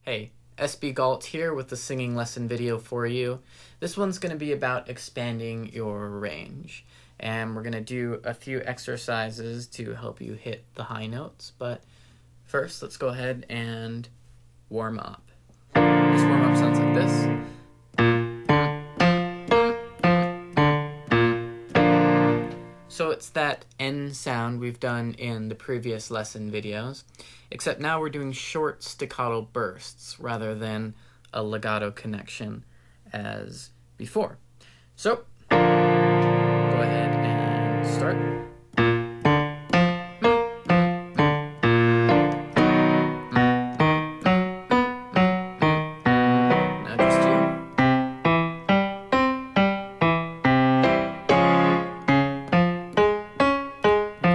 Hey, SB Galt here with the singing lesson video for you. This one's going to be about expanding your range. And we're going to do a few exercises to help you hit the high notes. But first, let's go ahead and warm up. This warm up sounds like this. So it's that N sound we've done in the previous lesson videos, except now we're doing short staccato bursts rather than a legato connection as before. So, go ahead and start. Now just you.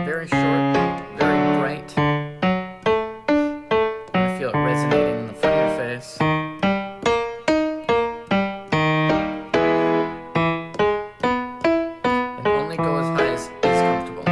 Very short, very bright. I feel it resonating in the front of your face. And only go as high as is comfortable.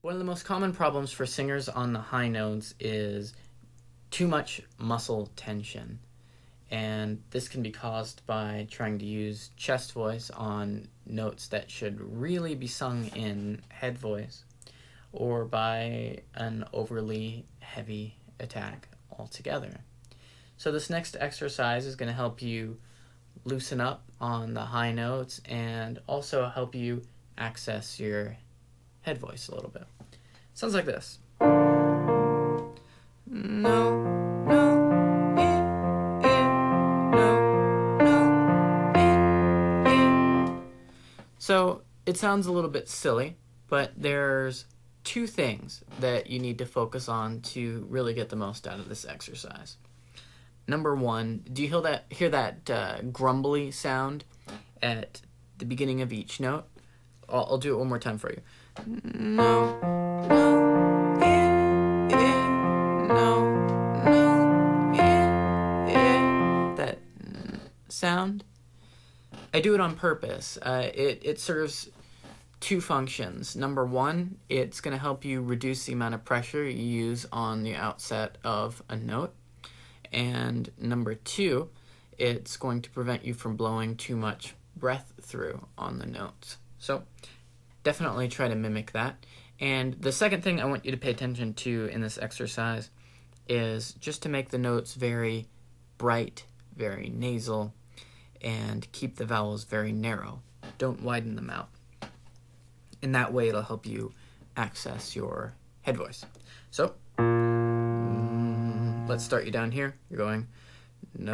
One of the most common problems for singers on the high notes is too much muscle tension. And this can be caused by trying to use chest voice on notes that should really be sung in head voice, or by an overly heavy attack altogether. So this next exercise is going to help you loosen up on the high notes and also help you access your head voice a little bit. Sounds like this. No, no, no. So it sounds a little bit silly, but there's two things that you need to focus on to really get the most out of this exercise. Number one, do you hear that grumbly sound at the beginning of each note? I'll do it one more time for you. No, no, no, that sound. I do it on purpose. It serves two functions. Number one, it's going to help you reduce the amount of pressure you use on the outset of a note. And number two, it's going to prevent you from blowing too much breath through on the notes. So definitely try to mimic that. And the second thing I want you to pay attention to in this exercise is just to make the notes very bright, very nasal, and keep the vowels very narrow. Don't widen them out. In that way, it'll help you access your head voice. So, let's start you down here. You're going, no,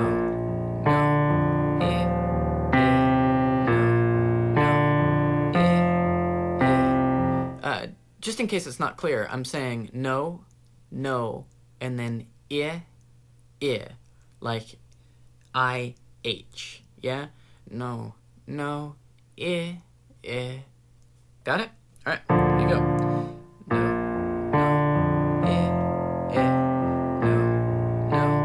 no, just in case it's not clear, I'm saying no, no, and then I, like I-H, yeah? No, no, I. Got it? All right, here you go. No, no, no,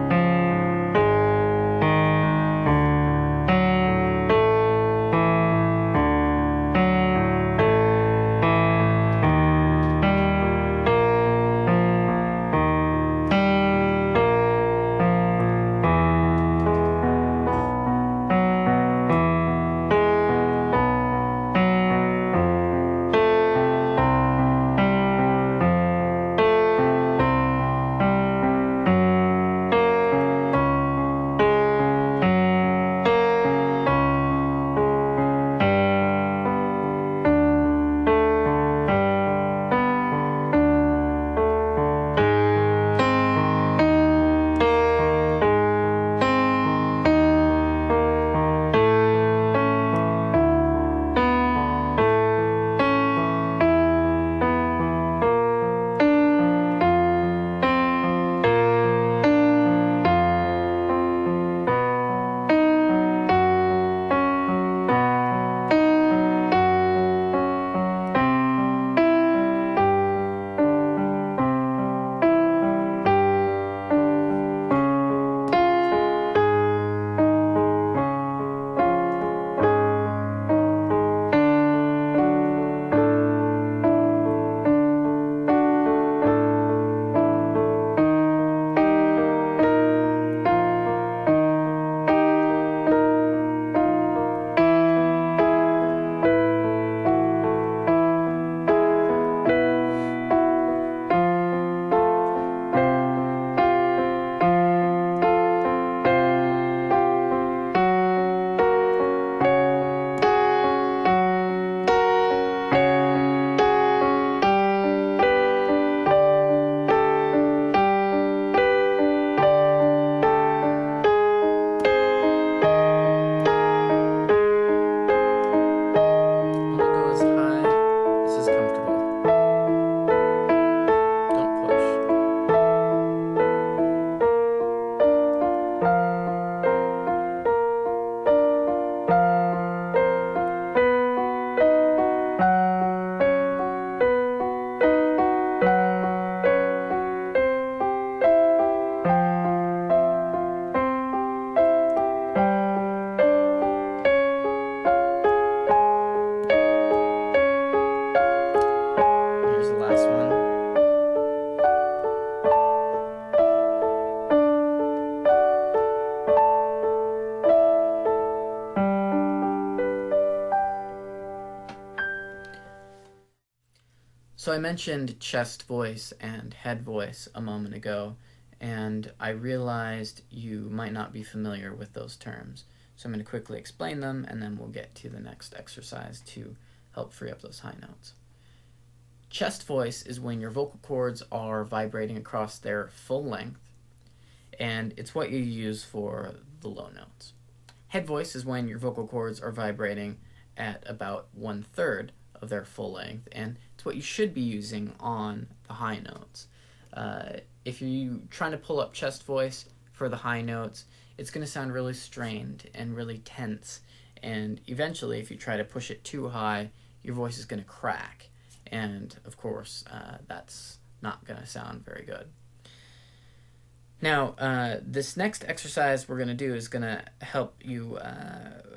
no, So I mentioned chest voice and head voice a moment ago, and I realized you might not be familiar with those terms. So I'm going to quickly explain them, and then we'll get to the next exercise to help free up those high notes. Chest voice is when your vocal cords are vibrating across their full length, and it's what you use for the low notes. Head voice is when your vocal cords are vibrating at about 1/3 of their full length, and it's what you should be using on the high notes. If you're trying to pull up chest voice for the high notes, it's going to sound really strained and really tense, and eventually if you try to push it too high, your voice is going to crack, and of course that's not going to sound very good. Now, this next exercise we're going to do is going to help you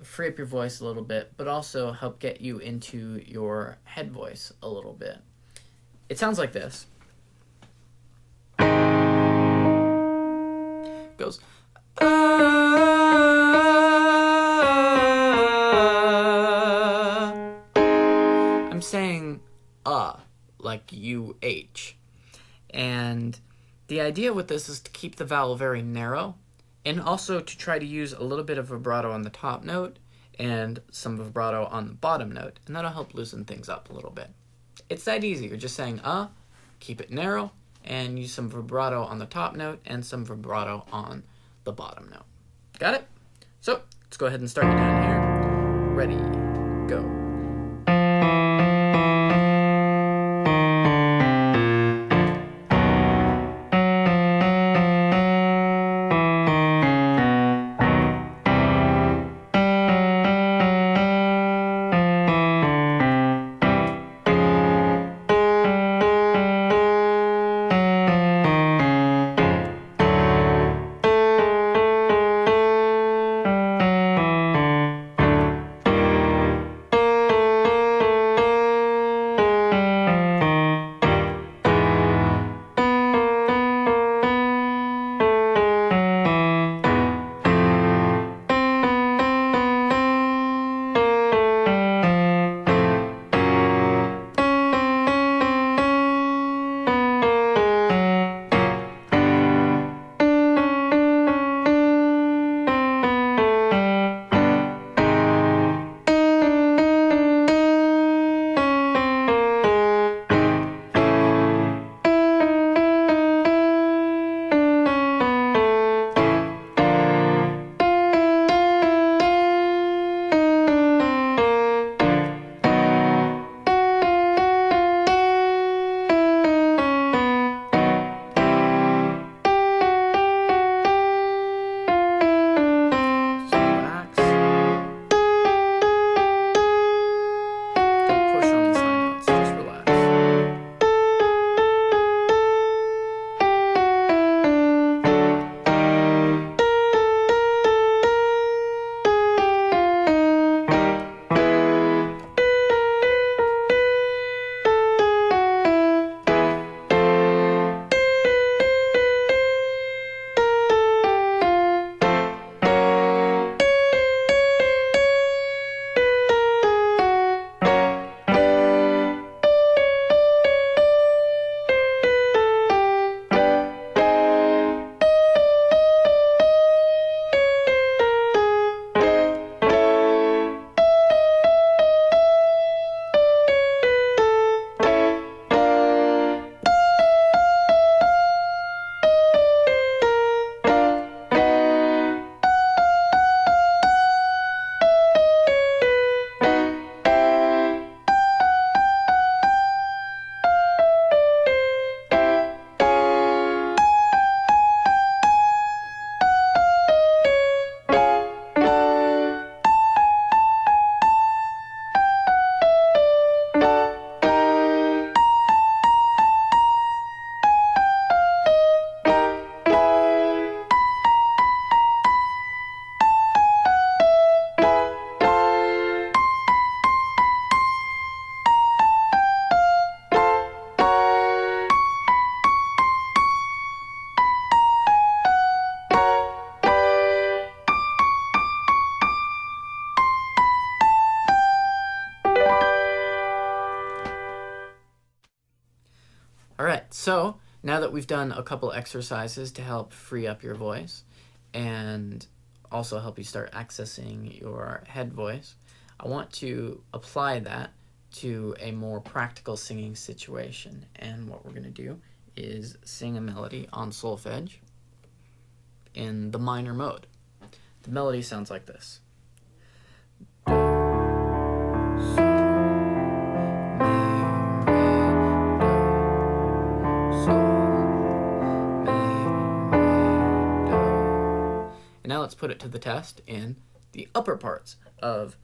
free up your voice a little bit, but also help get you into your head voice a little bit. It sounds like this. It goes. I'm saying like UH. And the idea with this is to keep the vowel very narrow, and also to try to use a little bit of vibrato on the top note and some vibrato on the bottom note, and that'll help loosen things up a little bit. It's that easy. You're just saying keep it narrow, and use some vibrato on the top note and some vibrato on the bottom note. Got it? So let's go ahead and start you down here. Ready, go. So now that we've done a couple exercises to help free up your voice and also help you start accessing your head voice, I want to apply that to a more practical singing situation. And what we're going to do is sing a melody on solfege in the minor mode. The melody sounds like this. And now let's put it to the test in the upper parts of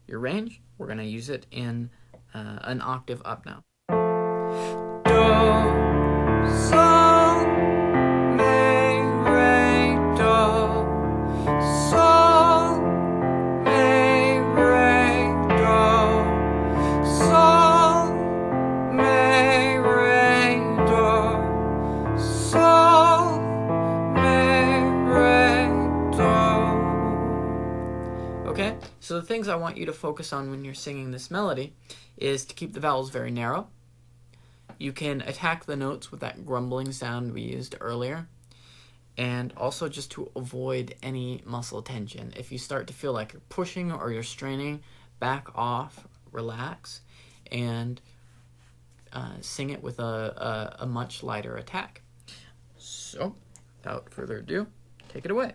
your range. We're going to use it in an octave up now. Do, sol, mi, re, do, sol, mi, re, do, sol, mi, re, do, sol, mi, re, do. Okay, so the things I want you to focus on when you're singing this melody is to keep the vowels very narrow. You can attack the notes with that grumbling sound we used earlier, and also just to avoid any muscle tension. If you start to feel like you're pushing or you're straining, back off, relax, and sing it with a much lighter attack. So, without further ado, take it away.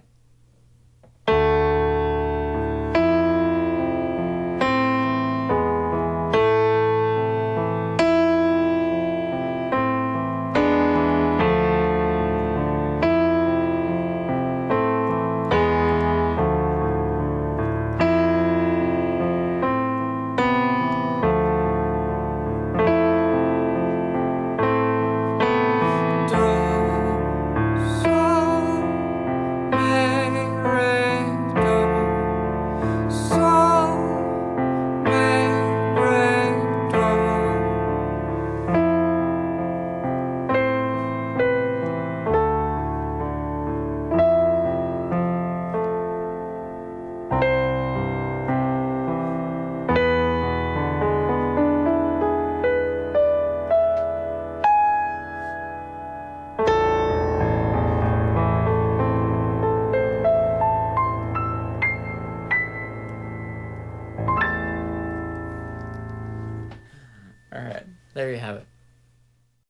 All right, there you have it.